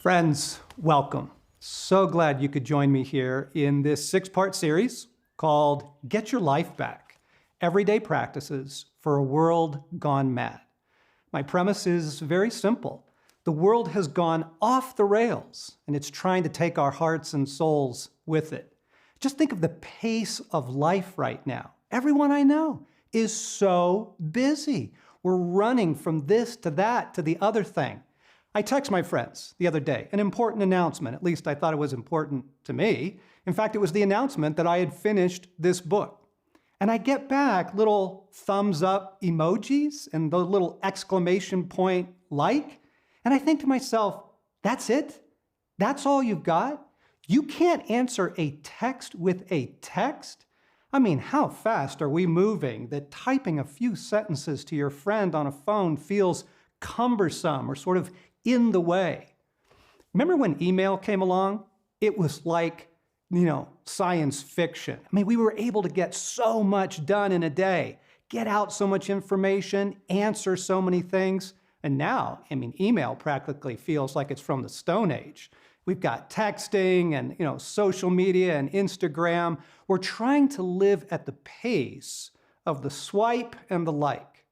Friends, welcome. So glad you could join me here in this six-part series called Get Your Life Back, Everyday Practices for a World Gone Mad. My premise is very simple. The world has gone off the rails, and it's trying to take our hearts and souls with it. Just think of the pace of life right now. Everyone I know is so busy. We're running from this to that to the other thing. I text my friends the other day, an important announcement. At least I thought it was important to me. In fact, it was the announcement that I had finished this book. And I get back little thumbs up emojis and the little exclamation point like. And I think to myself, that's it? That's all you've got? You can't answer a text with a text? I mean, how fast are we moving that typing a few sentences to your friend on a phone feels cumbersome or sort of in the way? Remember when email came along? It was like, science fiction. I mean, we were able to get so much done in a day, get out so much information, answer so many things. And now, email practically feels like it's from the Stone Age. We've got texting and, social media and Instagram. We're trying to live at the pace of the swipe and the like.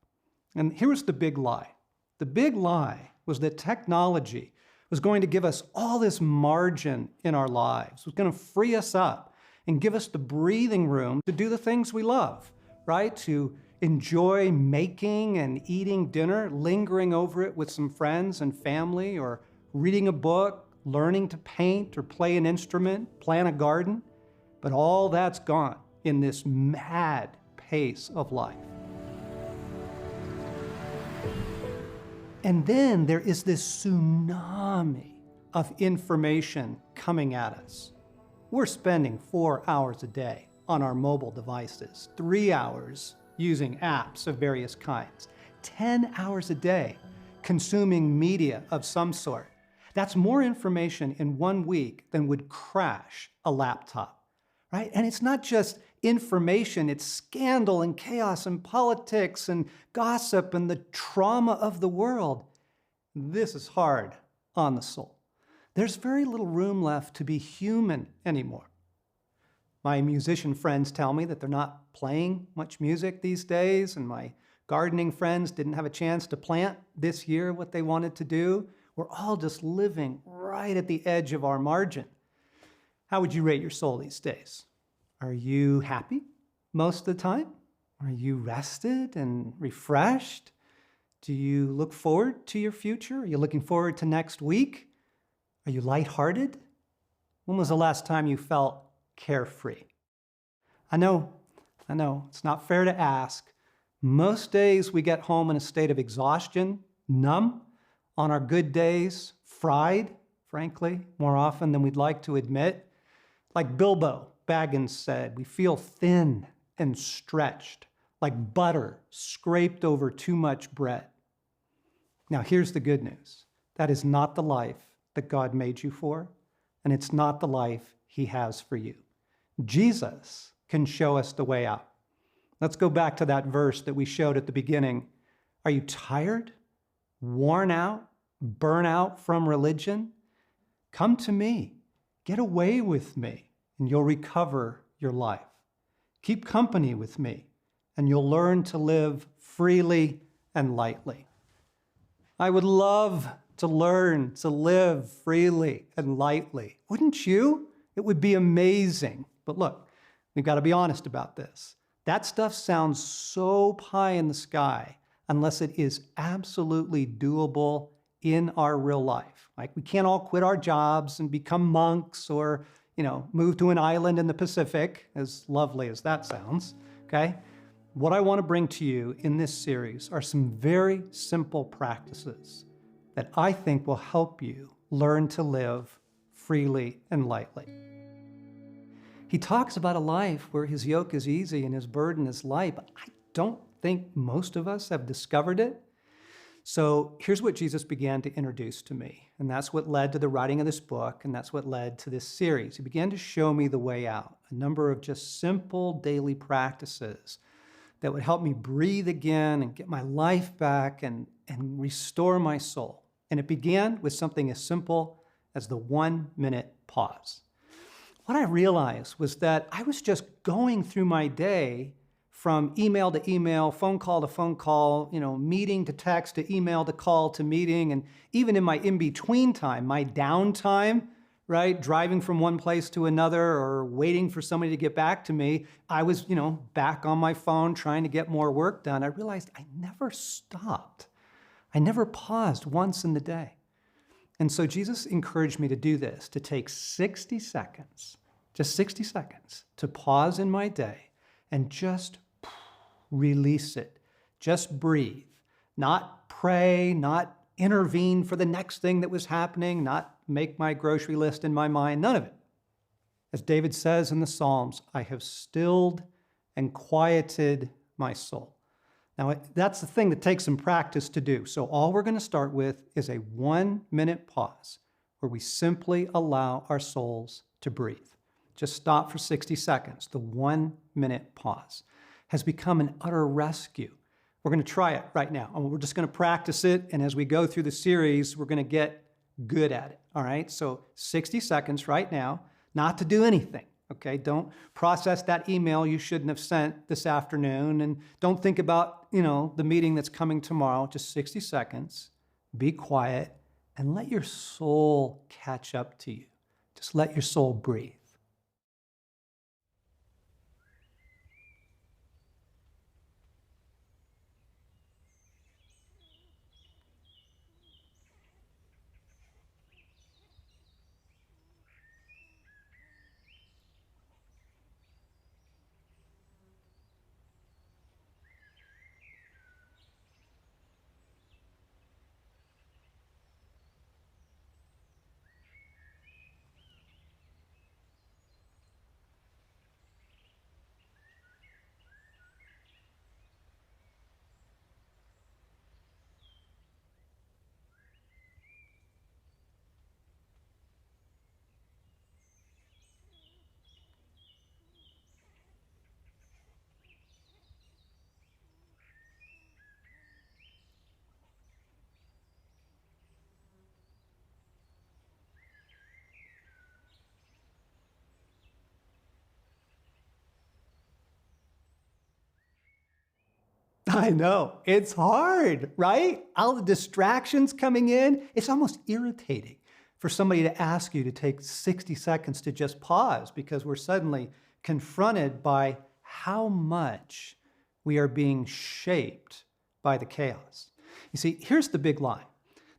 And here's the big lie. The big lie was that technology was going to give us all this margin in our lives. It was going to free us up and give us the breathing room to do the things we love, right? To enjoy making and eating dinner, lingering over it with some friends and family, or reading a book, learning to paint or play an instrument, plant a garden. But all that's gone in this mad pace of life. And then there is this tsunami of information coming at us. We're spending 4 hours a day on our mobile devices, 3 hours using apps of various kinds, 10 hours a day consuming media of some sort. That's more information in 1 week than would crash a laptop, right? And it's not just information, it's scandal and chaos and politics and gossip and the trauma of the world. This is hard on the soul. There's very little room left to be human anymore. My musician friends tell me that they're not playing much music these days, and my gardening friends didn't have a chance to plant this year what they wanted to do. We're all just living right at the edge of our margin. How would you rate your soul these days? Are you happy most of the time? Are you rested and refreshed? Do you look forward to your future? Are you looking forward to next week? Are you lighthearted? When was the last time you felt carefree? I know, it's not fair to ask. Most days we get home in a state of exhaustion, numb. On our good days, fried, frankly, more often than we'd like to admit. Like Bilbo Baggins said, we feel thin and stretched, like butter scraped over too much bread. Now here's the good news. That is not the life that God made you for, and it's not the life He has for you. Jesus can show us the way out. Let's go back to that verse that we showed at the beginning. Are you tired, worn out, burn out from religion? Come to me, get away with me, and you'll recover your life. Keep company with me, and you'll learn to live freely and lightly. I would love to learn to live freely and lightly. Wouldn't you? It would be amazing. But look, we've got to be honest about this. That stuff sounds so pie in the sky unless it is absolutely doable in our real life. Like, we can't all quit our jobs and become monks or, move to an island in the Pacific, as lovely as that sounds, okay? What I want to bring to you in this series are some very simple practices that I think will help you learn to live freely and lightly. He talks about a life where his yoke is easy and his burden is light, but I don't think most of us have discovered it. So here's what Jesus began to introduce to me, and that's what led to the writing of this book, and that's what led to this series. He began to show me the way out, a number of just simple daily practices that would help me breathe again and get my life back and restore my soul. And it began with something as simple as the 1-minute pause. What I realized was that I was just going through my day from email to email, phone call to phone call, meeting to text to email to call to meeting, and even in my in-between time, my downtime, right, driving from one place to another or waiting for somebody to get back to me, I was, back on my phone trying to get more work done. I realized I never stopped. I never paused once in the day. And so Jesus encouraged me to do this, to take 60 seconds, just 60 seconds, to pause in my day and just release it. Just breathe. Not pray, not intervene for the next thing that was happening, not make my grocery list in my mind, none of it. As David says in the Psalms, I have stilled and quieted my soul. Now, that's the thing that takes some practice to do. So all we're going to start with is a 1-minute pause where we simply allow our souls to breathe. Just stop for 60 seconds. The 1-minute pause has become an utter rescue. We're going to try it right now. And we're just going to practice it. And as we go through the series, we're going to get good at it. All right? So 60 seconds right now, not to do anything. Okay, don't process that email you shouldn't have sent this afternoon, and don't think about, the meeting that's coming tomorrow. Just 60 seconds, be quiet, and let your soul catch up to you. Just let your soul breathe. I know, it's hard, right? All the distractions coming in, it's almost irritating for somebody to ask you to take 60 seconds to just pause because we're suddenly confronted by how much we are being shaped by the chaos. You see, here's the big lie.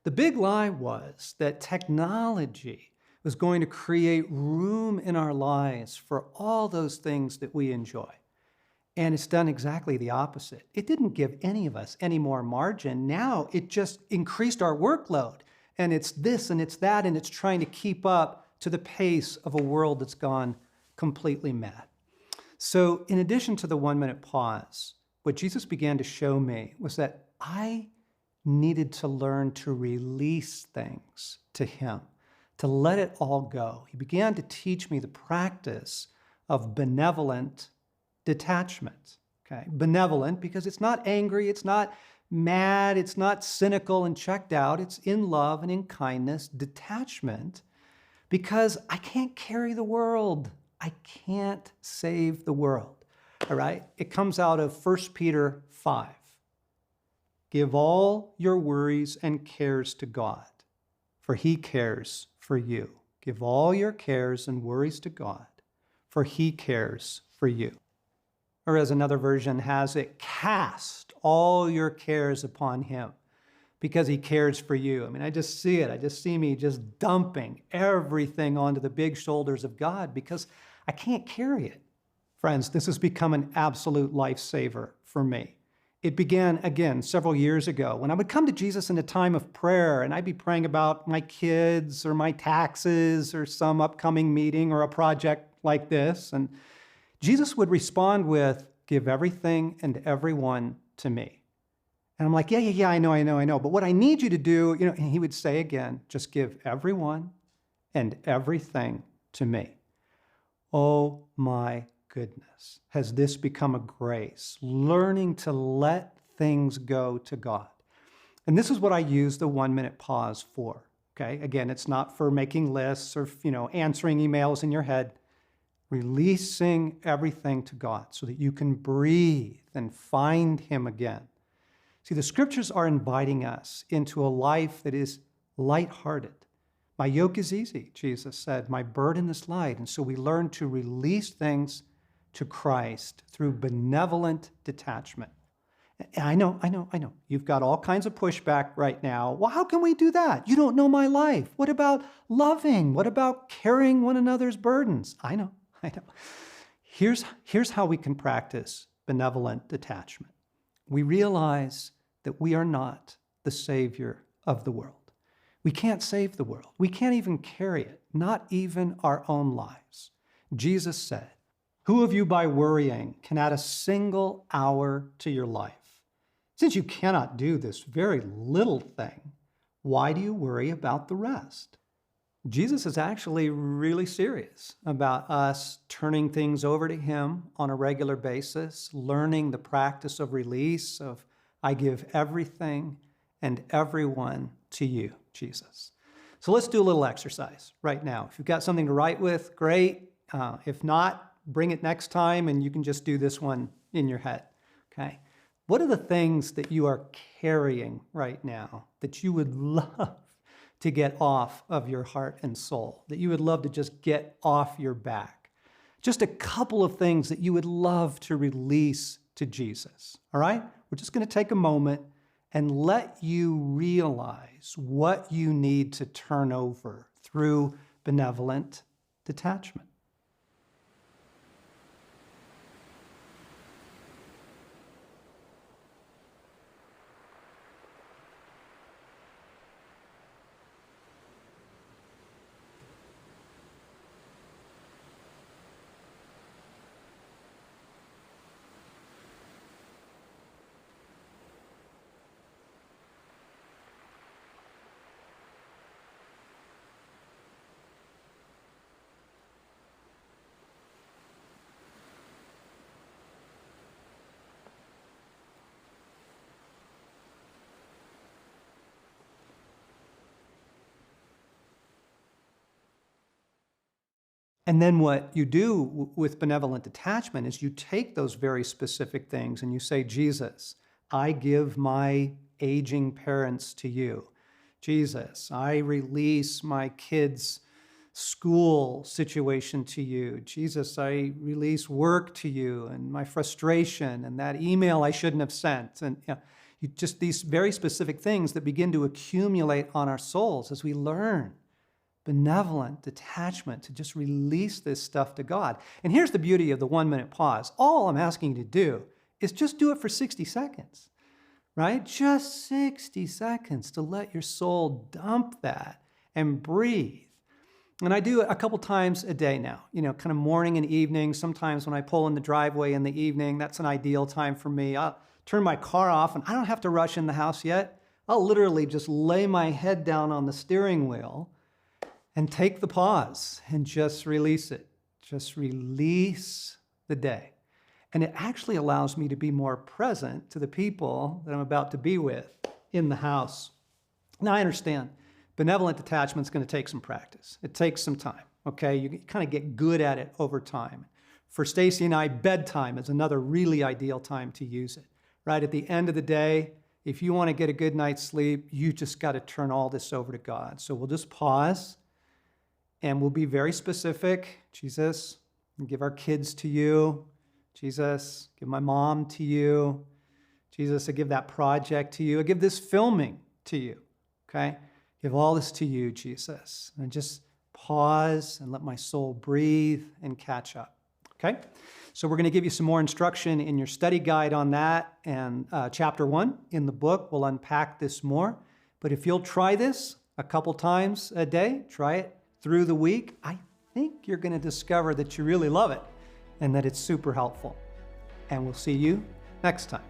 The big lie was that technology was going to create room in our lives for all those things that we enjoy. And it's done exactly the opposite. It didn't give any of us any more margin. Now it just increased our workload. And it's this and it's that, and it's trying to keep up to the pace of a world that's gone completely mad. So in addition to the 1-minute pause, what Jesus began to show me was that I needed to learn to release things to him, to let it all go. He began to teach me the practice of benevolent detachment. Okay? Benevolent because it's not angry, it's not mad, it's not cynical and checked out, it's in love and in kindness. Detachment because I can't carry the world. I can't save the world. All right? It comes out of 1 Peter 5. Give all your worries and cares to God, for he cares for you. Give all your cares and worries to God, for he cares for you. Or as another version has it, cast all your cares upon him because he cares for you. I mean, I just see it. I just see me just dumping everything onto the big shoulders of God because I can't carry it. Friends, this has become an absolute lifesaver for me. It began, again, several years ago when I would come to Jesus in a time of prayer and I'd be praying about my kids or my taxes or some upcoming meeting or a project like this. And Jesus would respond with, give everything and everyone to me. And I'm like, yeah, I know. But what I need you to do, and he would say again, just give everyone and everything to me. Oh my goodness, has this become a grace, learning to let things go to God. And this is what I use the 1-minute pause for. Okay, again, it's not for making lists or, answering emails in your head. Releasing everything to God so that you can breathe and find Him again. See, the scriptures are inviting us into a life that is lighthearted. My yoke is easy, Jesus said. My burden is light. And so we learn to release things to Christ through benevolent detachment. And I know. You've got all kinds of pushback right now. Well, how can we do that? You don't know my life. What about loving? What about carrying one another's burdens? I know. Here's how we can practice benevolent detachment. We realize that we are not the Savior of the world. We can't save the world. We can't even carry it, not even our own lives. Jesus said, "Who of you by worrying can add a single hour to your life? Since you cannot do this very little thing, why do you worry about the rest?" Jesus is actually really serious about us turning things over to Him on a regular basis, learning the practice of release, of I give everything and everyone to you, Jesus. So let's do a little exercise right now. If you've got something to write with, great. If not, bring it next time and you can just do this one in your head, okay? What are the things that you are carrying right now that you would love to get off of your heart and soul, that you would love to just get off your back? Just a couple of things that you would love to release to Jesus, all right? We're just going to take a moment and let you realize what you need to turn over through benevolent detachment. And then what you do with benevolent detachment is you take those very specific things and you say, Jesus, I give my aging parents to you. Jesus, I release my kids' school situation to you. Jesus, I release work to you and my frustration and that email I shouldn't have sent. And just these very specific things that begin to accumulate on our souls as we learn benevolent detachment to just release this stuff to God. And here's the beauty of the 1-minute pause. All I'm asking you to do is just do it for 60 seconds, right? Just 60 seconds to let your soul dump that and breathe. And I do it a couple times a day now, kind of morning and evening. Sometimes when I pull in the driveway in the evening, that's an ideal time for me. I'll turn my car off and I don't have to rush in the house yet. I'll literally just lay my head down on the steering wheel and take the pause and just release it. Just release the day. And it actually allows me to be more present to the people that I'm about to be with in the house. Now, I understand benevolent detachment is going to take some practice. It takes some time, okay? You kind of get good at it over time. For Stacy and I, bedtime is another really ideal time to use it, right? At the end of the day, if you want to get a good night's sleep, you just got to turn all this over to God. So we'll just pause. And we'll be very specific. Jesus, I give our kids to you. Jesus, give my mom to you. Jesus, I give that project to you. I give this filming to you, okay? Give all this to you, Jesus. And just pause and let my soul breathe and catch up, okay? So we're going to give you some more instruction in your study guide on that. And chapter 1 in the book will unpack this more. But if you'll try this a couple times a day, try it through the week, I think you're going to discover that you really love it and that it's super helpful. And we'll see you next time.